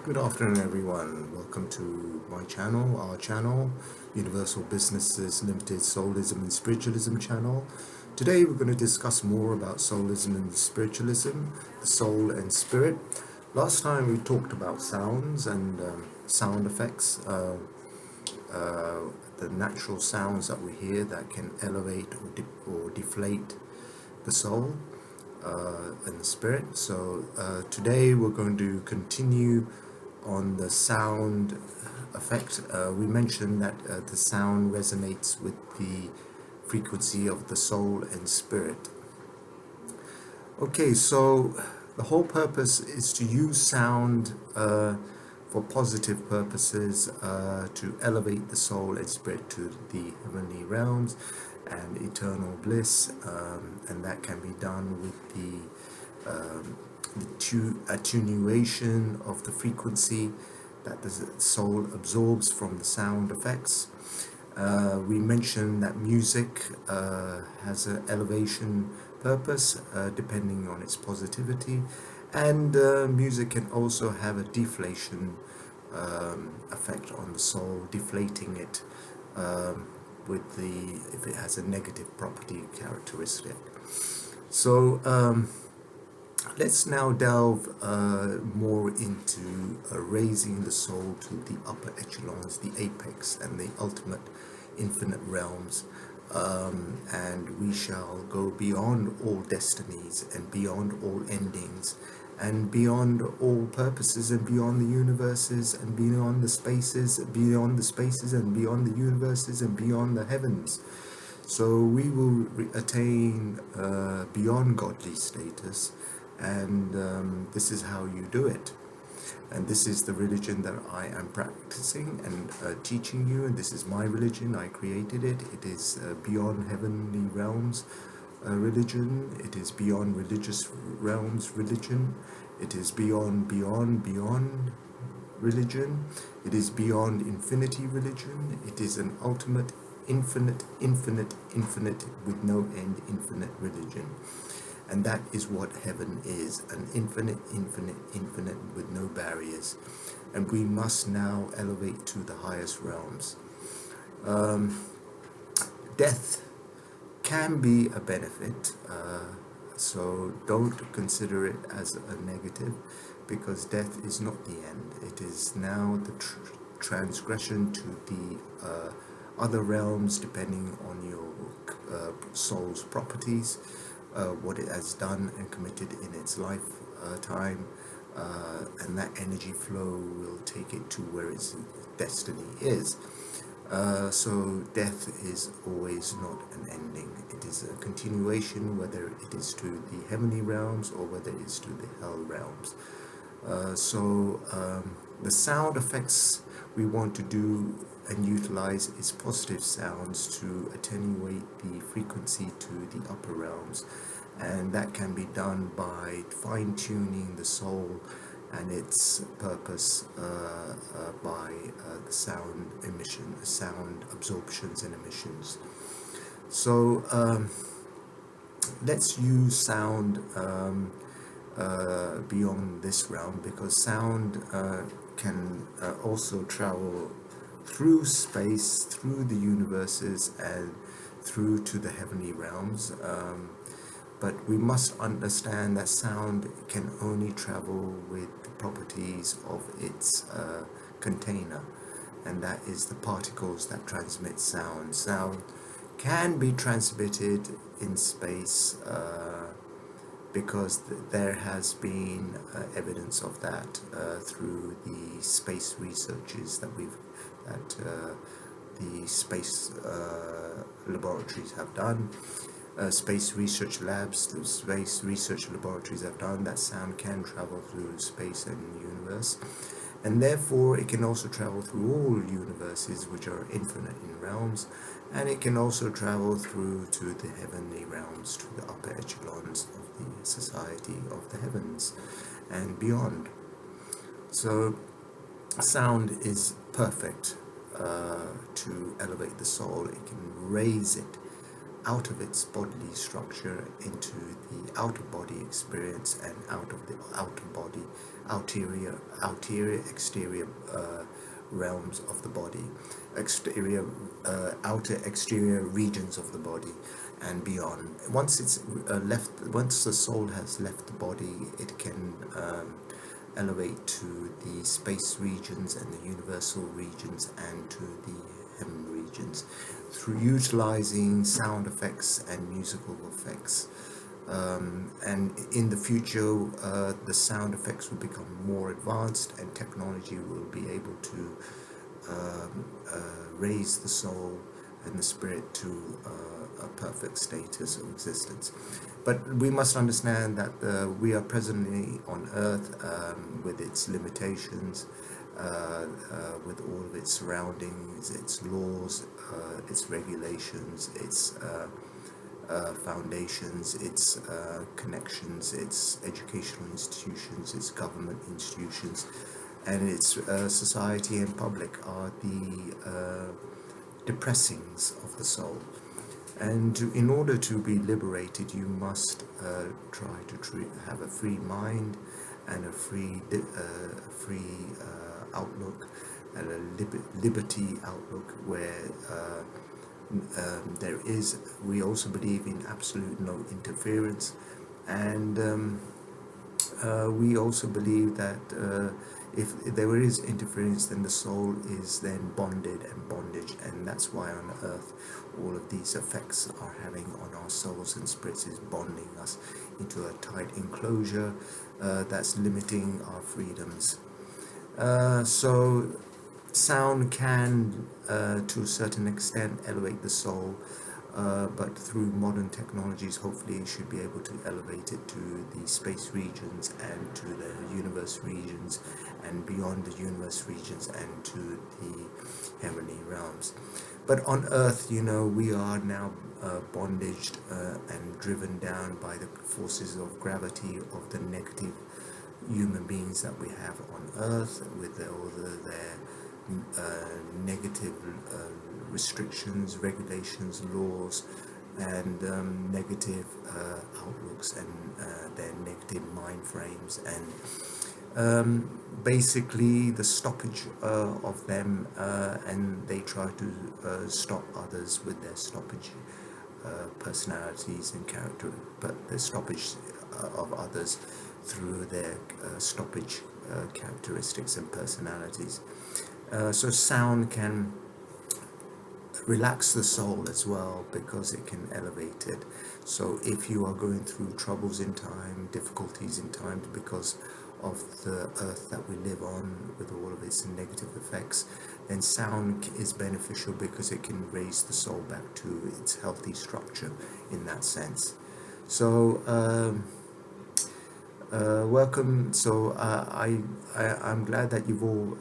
Good afternoon, everyone. Welcome to our channel, Universal Businesses Limited Soulism and Spiritualism channel. Today, we're going to discuss more about soulism and spiritualism, the soul and spirit. Last time, we talked about sounds and sound effects, the natural sounds that we hear that can elevate or deflate the soul and the spirit. So today, we're going to continue on the sound effect. We mentioned that the sound resonates with the frequency of the soul and spirit. Okay, so the whole purpose is to use sound for positive purposes, to elevate the soul and spirit to the heavenly realms and eternal bliss, and that can be done with the attenuation of the frequency that the soul absorbs from the sound effects. We mentioned that music has an elevation purpose depending on its positivity, and music can also have a deflation effect on the soul, deflating it if it has a negative property characteristic. So let's now delve more into raising the soul to the upper echelons, the apex, and the ultimate infinite realms. And we shall go beyond all destinies and beyond all endings and beyond all purposes and beyond the universes and beyond the spaces, and beyond the universes and beyond the heavens. So we will attain beyond godly status, and this is how you do it. And this is the religion that I am practicing and teaching you, and this is my religion. I created it. It is beyond heavenly realms religion. It is beyond religious realms religion. It is beyond religion. It is beyond infinity religion. It is an ultimate infinite with no end infinite religion. And that is what heaven is, an infinite with no barriers. And we must now elevate to the highest realms. Death can be a benefit, so don't consider it as a negative, because death is not the end. It is now the transgression to the other realms, depending on your soul's properties. What it has done and committed in its lifetime, and that energy flow will take it to where its destiny is. So death is always not an ending. It is a continuation, whether it is to the heavenly realms or whether it is to the hell realms. The sound effects we want to do and utilize its positive sounds to attenuate the frequency to the upper realms, and that can be done by fine-tuning the soul and its purpose by the sound emission, sound absorptions and emissions. So let's use sound beyond this realm, because sound can also travel through space, through the universes, and through to the heavenly realms. But we must understand that sound can only travel with the properties of its container, and that is the particles that transmit sound. Sound can be transmitted in space because there has been evidence of that through the space researches that the space laboratories have done. Space research labs, the space research laboratories have done that sound can travel through space and universe, and therefore it can also travel through all universes which are infinite in realms, and it can also travel through to the heavenly realms, to the upper echelons of the society of the heavens and beyond. So sound is perfect to elevate the soul. It can raise it out of its bodily structure into the outer body experience, and out of the outer body, exterior realms of the body, outer exterior regions of the body, and beyond. Once the soul has left the body, it can elevate to the space regions and the universal regions and to the heaven regions through utilizing sound effects and musical effects. And in the future, the sound effects will become more advanced, and technology will be able to raise the soul and the spirit to a perfect status of existence. But we must understand that we are presently on earth, with its limitations, with all of its surroundings, its laws, its regulations, its foundations, its connections, its educational institutions, its government institutions, and its society and public are the depressings of the soul. And in order to be liberated, you must try to have a free mind and a free outlook, and a liberty outlook, where we also believe in absolute no interference, and we also believe that if there is interference, then the soul is then bonded and bondage, and that's why on earth all of these effects are having on our souls and spirits, is bonding us into a tight enclosure that's limiting our freedoms. So sound can, to a certain extent, elevate the soul, but through modern technologies, hopefully it should be able to elevate it to the space regions and to the universe regions and beyond the universe regions and to the heavenly realms. But on earth, we are now bondaged and driven down by the forces of gravity of the negative human beings that we have on earth, with all their negative restrictions, regulations, laws, and negative outlooks, and their negative mind frames, and basically the stoppage of them, and they try to stop others with their stoppage personalities and character, but the stoppage of others through their stoppage characteristics and personalities. So sound can relax the soul as well, because it can elevate it. So if you are going through troubles in time, difficulties in time, because of the earth that we live on with all of its negative effects, then sound is beneficial because it can raise the soul back to its healthy structure in that sense. So welcome. So I'm glad that you've all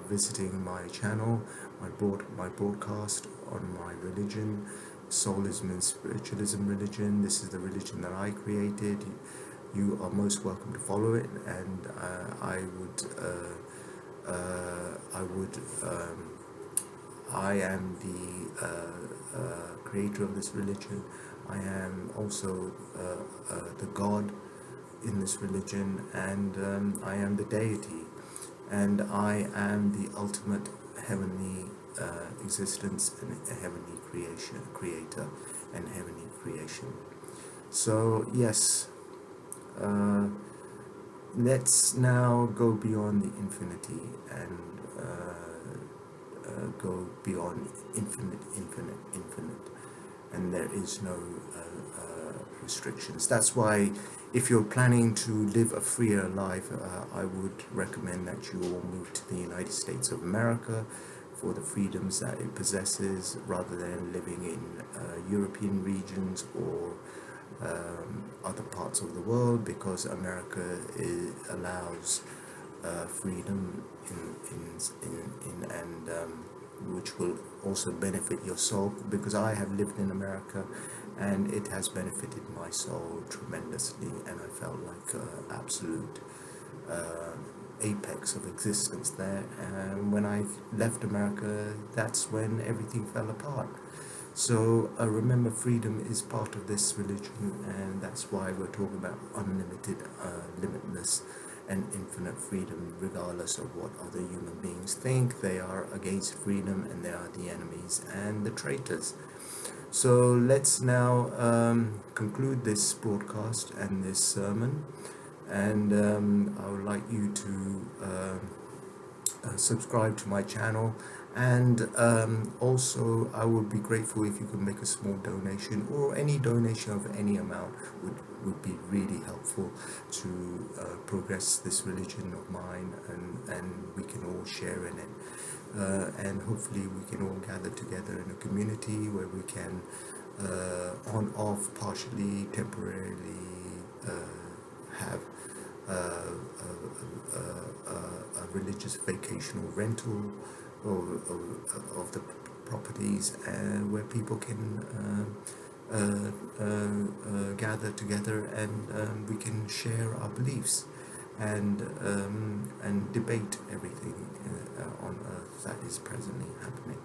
visiting my channel, my broadcast on my religion, Soulism and Spiritualism religion. This is the religion that I created. You are most welcome to follow it, and I am the creator of this religion. I am also the God in this religion, and I am the deity, and I am the ultimate heavenly existence and heavenly creator and heavenly creation. So yes, let's now go beyond the infinity and go beyond infinite, and there is no restrictions. That's why, if you're planning to live a freer life, I would recommend that you all move to the United States of America for the freedoms that it possesses, rather than living in European regions or other parts of the world, because America allows freedom and which will also benefit your soul, because I have lived in America and it has benefited my soul tremendously, and I felt like absolute apex of existence there. And when I left America, that's when everything fell apart. So remember, freedom is part of this religion, and that's why we're talking about unlimited, limitless, and infinite freedom, regardless of what other human beings think. They are against freedom, and they are the enemies and the traitors. So let's now conclude this broadcast and this sermon, and I would like you to subscribe to my channel, and also I would be grateful if you could make a small donation, or any donation of any amount would be really helpful to progress this religion of mine, and we can all share in it, and hopefully we can all gather together in a community where we can on off, partially, temporarily have a religious vacation or rental of the properties, where people can gather together, and we can share our beliefs, and debate everything on earth that is presently happening.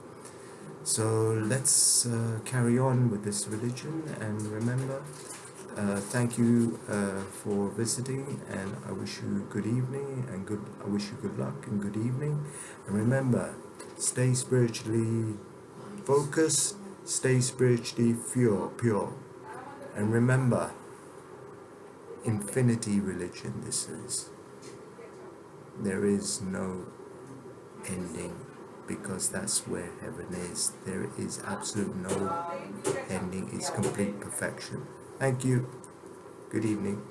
So let's carry on with this religion, and remember, thank you for visiting, and I wish you good evening, and I wish you good luck and good evening. And remember, stay spiritually focused, stay spiritually pure. And remember, infinity religion this is. There is no ending, because that's where heaven is. There is absolute no ending. It's complete perfection. Thank you. Good evening.